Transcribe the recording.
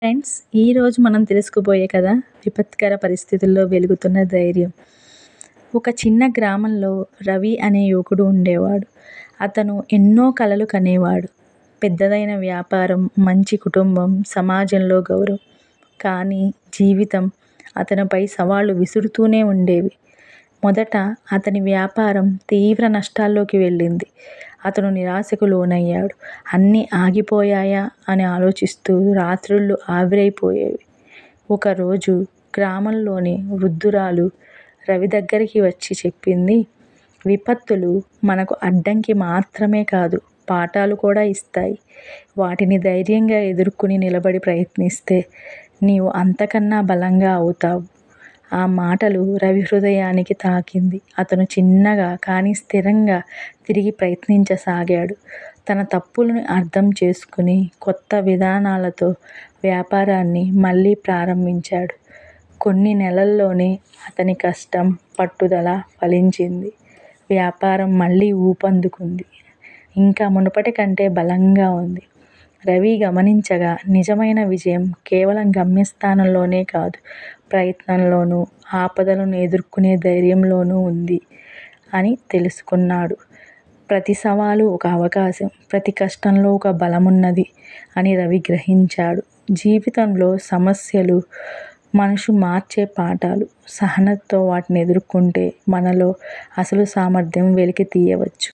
Friends, ఈరోజు మనం తెలుసుకోబోయే కథ విపత్కర పరిస్థితుల్లో వెలుగుతున్న ధైర్యం. ఒక చిన్న గ్రామంలో రవి అనే యువకుడు ఉండేవాడు. అతను ఎన్నో కలలు కనేవాడు. పెద్దదైన వ్యాపారం, మంచి కుటుంబం, సమాజంలో గౌరవం. కానీ జీవితం అతనిపై సవాళ్లు విసురుతూనే ఉండేవి. మొదట అతని వ్యాపారం తీవ్ర నష్టాల్లోకి వెళ్ళింది. అతను నిరాశకు లోనయ్యాడు. అన్నీ ఆగిపోయాయా అని ఆలోచిస్తూ రాత్రుళ్ళు ఆవిరైపోయేవి. ఒకరోజు గ్రామంలోని వృద్ధురాలు రవి దగ్గరికి వచ్చి చెప్పింది, విపత్తులు మనకు అడ్డంకి మాత్రమే కాదు, పాఠాలు కూడా ఇస్తాయి. వాటిని ధైర్యంగా ఎదుర్కొని నిలబడి ప్రయత్నిస్తే నీవు అంతకన్నా బలంగా అవుతావు. ఆ మాటలు రవి హృదయానికి తాకింది. అతను చిన్నగా కానీ స్థిరంగా తిరిగి ప్రయత్నించసాగాడు. తన తప్పులను అర్థం చేసుకుని కొత్త విధానాలతో వ్యాపారాన్ని మళ్ళీ ప్రారంభించాడు. కొన్ని నెలల్లోనే అతని కష్టం, పట్టుదల ఫలించింది. వ్యాపారం మళ్ళీ ఊపందుకుంది. ఇంకా మునుపటి కంటే బలంగా ఉంది. రవి గమనించగా నిజమైన విజయం కేవలం గమ్యస్థానంలోనే కాదు, ప్రయత్నంలోనూ, ఆపదలను ఎదుర్కొనే ధైర్యంలోనూ ఉంది అని తెలుసుకున్నాడు. ప్రతి సవాలు ఒక అవకాశం, ప్రతి కష్టంలో ఒక బలమున్నది అని రవి గ్రహించాడు. జీవితంలో సమస్యలు మనసు మార్చే పాఠాలు. సహనతతో వాటిని ఎదుర్కొంటే మనలో అసలు సామర్థ్యం వెలికి తీయవచ్చు.